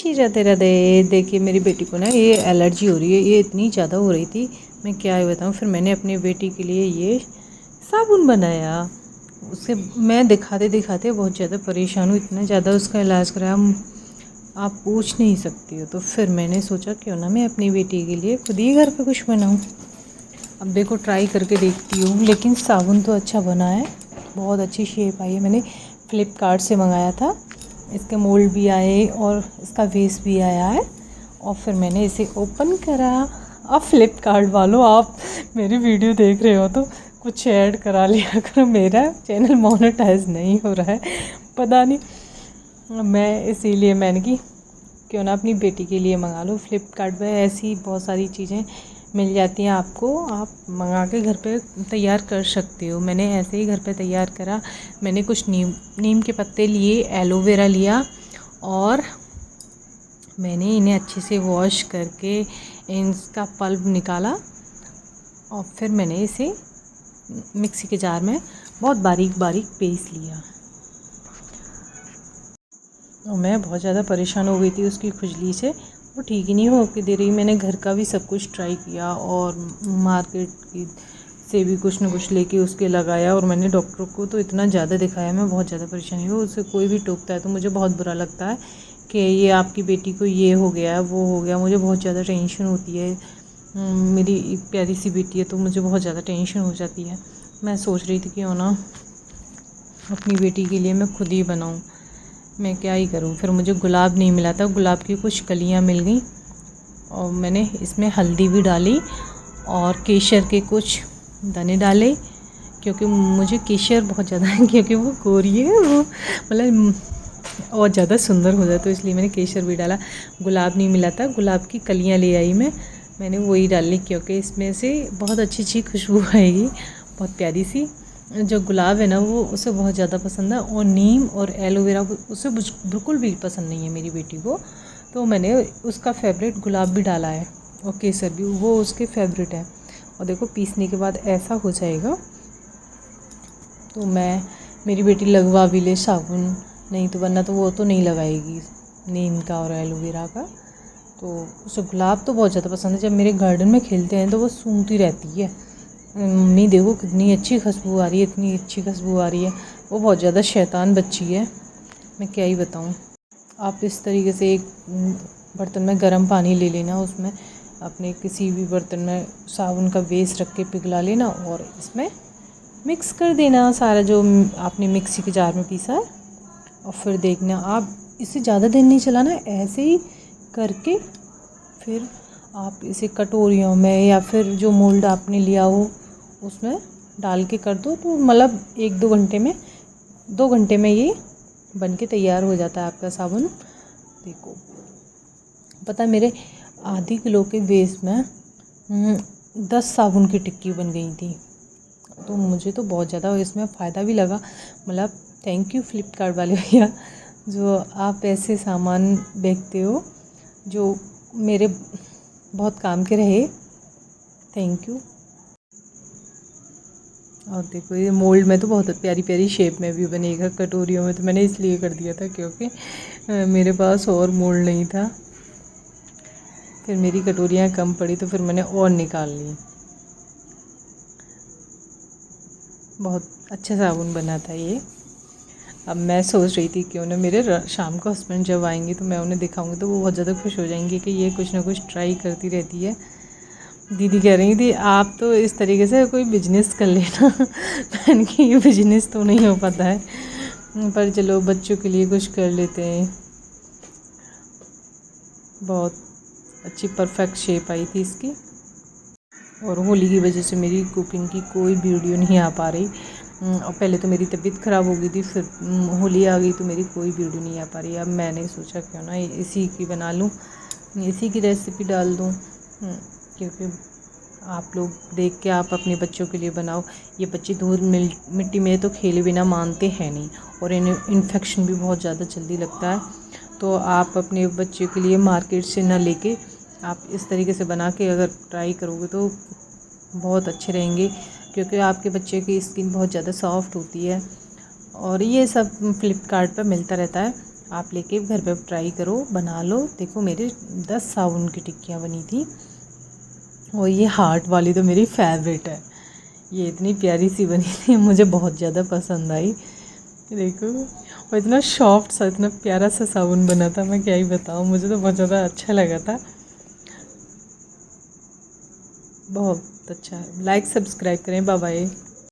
जी राधे राधे। देखिए मेरी बेटी को ना ये एलर्जी हो रही है, ये इतनी ज़्यादा हो रही थी, मैं क्या बताऊँ। फिर मैंने अपनी बेटी के लिए ये साबुन बनाया। उसे मैं दिखाते दिखाते बहुत ज़्यादा परेशान हूँ, इतना ज़्यादा उसका इलाज कराया आप पूछ नहीं सकती हो। तो फिर मैंने सोचा क्यों ना मैं अपनी बेटी के लिए खुद ही घर पे कुछ बनाऊँ। अब देखो ट्राई करके देखती हूँ, लेकिन साबुन तो अच्छा बना है, बहुत अच्छी शेप आई है। मैंने फ़्लिपकार्ट से मंगाया था, इसके मोल्ड भी आए और इसका बेस भी आया है। और फिर मैंने इसे ओपन करा। अब फ़्लिपकार्ट वालों, आप मेरी वीडियो देख रहे हो तो कुछ ऐड करा लिया करो, मेरा चैनल मोनेटाइज नहीं हो रहा है, पता नहीं। मैं इसीलिए मैंने कि क्यों ना अपनी बेटी के लिए मंगा लो। फ़्लिपकार्ट पे ऐसी बहुत सारी चीज़ें मिल जाती हैं आपको, आप मंगा के घर पे तैयार कर सकते हो। मैंने ऐसे ही घर पे तैयार करा। मैंने कुछ नीम के पत्ते लिए, एलोवेरा लिया और मैंने इन्हें अच्छे से वॉश करके इनका पल्प निकाला और फिर मैंने इसे मिक्सी के जार में बहुत बारीक बारीक पीस लिया। और मैं बहुत ज़्यादा परेशान हो गई थी उसकी खुजली से, वो ठीक ही नहीं हो के दे रही। मैंने घर का भी सब कुछ ट्राई किया और मार्केट की से भी कुछ ना कुछ लेके उसके लगाया, और मैंने डॉक्टर को तो इतना ज़्यादा दिखाया, मैं बहुत ज़्यादा परेशानी हुई। उससे कोई भी टोकता है तो मुझे बहुत बुरा लगता है कि ये आपकी बेटी को ये हो गया, वो हो गया। मुझे बहुत ज़्यादा टेंशन होती है। मेरी एक प्यारी सी बेटी है तो मुझे बहुत ज़्यादा टेंशन हो जाती है। मैं सोच रही थी कि ना अपनी बेटी के लिए मैं खुद ही बनाऊँ, मैं क्या ही करूँ। फिर मुझे गुलाब नहीं मिला था, गुलाब की कुछ कलियाँ मिल गई और मैंने इसमें हल्दी भी डाली और केसर के कुछ दाने डाले, क्योंकि मुझे केसर बहुत ज़्यादा है, क्योंकि वो गोरी है, वो मतलब और ज़्यादा सुंदर हो जाए, तो इसलिए मैंने केसर भी डाला। गुलाब नहीं मिला था, गुलाब की कलियाँ ले आई मैंने वही डाली, क्योंकि इसमें से बहुत अच्छी अच्छी खुशबू आएगी, बहुत प्यारी सी। जो गुलाब है ना वो उसे बहुत ज़्यादा पसंद है, और नीम और एलोवेरा उसे बिल्कुल भी पसंद नहीं है मेरी बेटी को। तो मैंने उसका फेवरेट गुलाब भी डाला है और केसर भी, वो उसके फेवरेट है। और देखो पीसने के बाद ऐसा हो जाएगा। तो मेरी बेटी लगवा भी ले साबुन, नहीं तो वरना तो वो तो नहीं लगाएगी नीम का और एलोवेरा का। तो उसे गुलाब तो बहुत ज़्यादा पसंद है, जब मेरे गार्डन में खेलते हैं तो वो सूंघती रहती है, मम्मी देखो कितनी अच्छी खुशबू आ रही है, इतनी अच्छी खुशबू आ रही है। वो बहुत ज़्यादा शैतान बच्ची है, मैं क्या ही बताऊँ। आप इस तरीके से एक बर्तन में गर्म पानी ले लेना, उसमें अपने किसी भी बर्तन में साबुन का बेस रख के पिघला लेना और इसमें मिक्स कर देना सारा जो आपने मिक्सी के जार में पीसा है। और फिर देखना आप इसे ज़्यादा देर नहीं चलाना, ऐसे ही करके फिर आप इसे कटोरियों में या फिर जो मोल्ड आपने लिया हो उसमें डाल के कर दो, तो मतलब 2 घंटे में ये बन के तैयार हो जाता है आपका साबुन। देखो पता है मेरे आधी किलो के बेस में 10 साबुन की टिक्की बन गई थी, तो मुझे तो बहुत ज़्यादा इसमें फ़ायदा भी लगा। मतलब थैंक यू फ़्लिपकार्ट वाले भैया, जो आप ऐसे सामान बेचते हो जो मेरे बहुत काम के रहे, थैंक यू। और देखो ये मोल्ड में तो बहुत प्यारी प्यारी शेप में भी बनेगा, कटोरियों में तो मैंने इसलिए कर दिया था क्योंकि मेरे पास और मोल्ड नहीं था। फिर मेरी कटोरियाँ कम पड़ी तो फिर मैंने और निकाल ली। बहुत अच्छा साबुन बना था ये। अब मैं सोच रही थी क्यों ना मेरे शाम को हस्बैंड जब आएंगे तो मैं उन्हें दिखाऊंगी तो वो बहुत ज़्यादा खुश हो जाएंगे कि ये कुछ ना कुछ ट्राई करती रहती है। दीदी कह रही थी आप तो इस तरीके से कोई बिजनेस कर लेना मैंने कि ये बिजनेस तो नहीं हो पाता है, पर चलो बच्चों के लिए कुछ कर लेते हैं। बहुत अच्छी परफेक्ट शेप आई थी इसकी। और होली की वजह से मेरी कुकिंग की कोई वीडियो नहीं आ पा रही, और पहले तो मेरी तबीयत ख़राब हो गई थी, फिर होली आ गई तो मेरी कोई वीडियो नहीं आ पा रही। अब मैंने सोचा क्यों ना इसी की बना लूँ, इसी की रेसिपी डाल दूँ, क्योंकि आप लोग देख के आप अपने बच्चों के लिए बनाओ। ये बच्चे धूल मिट्टी में तो खेले बिना मानते हैं नहीं, और इन्हें इन्फेक्शन भी बहुत ज़्यादा जल्दी लगता है। तो आप अपने बच्चे के लिए मार्केट से ना लेके आप इस तरीके से बना के अगर ट्राई करोगे तो बहुत अच्छे रहेंगे, क्योंकि आपके बच्चे की स्किन बहुत ज़्यादा सॉफ्ट होती है। और ये सब फ़्लिपकार्ट पर मिलता रहता है, आप लेके घर पे ट्राई करो, बना लो। देखो मेरे 10 साबुन की टिक्कियाँ बनी थी और ये हार्ट वाली तो मेरी फेवरेट है। ये इतनी प्यारी सी बनी थी, मुझे बहुत ज़्यादा पसंद आई। देखो और इतना सॉफ्ट सा, इतना प्यारा सा साबुन बना था, मैं क्या ही बताऊँ, मुझे तो बहुत ज़्यादा अच्छा लगा था। बहुत अच्छा। लाइक सब्सक्राइब करें। Bye bye.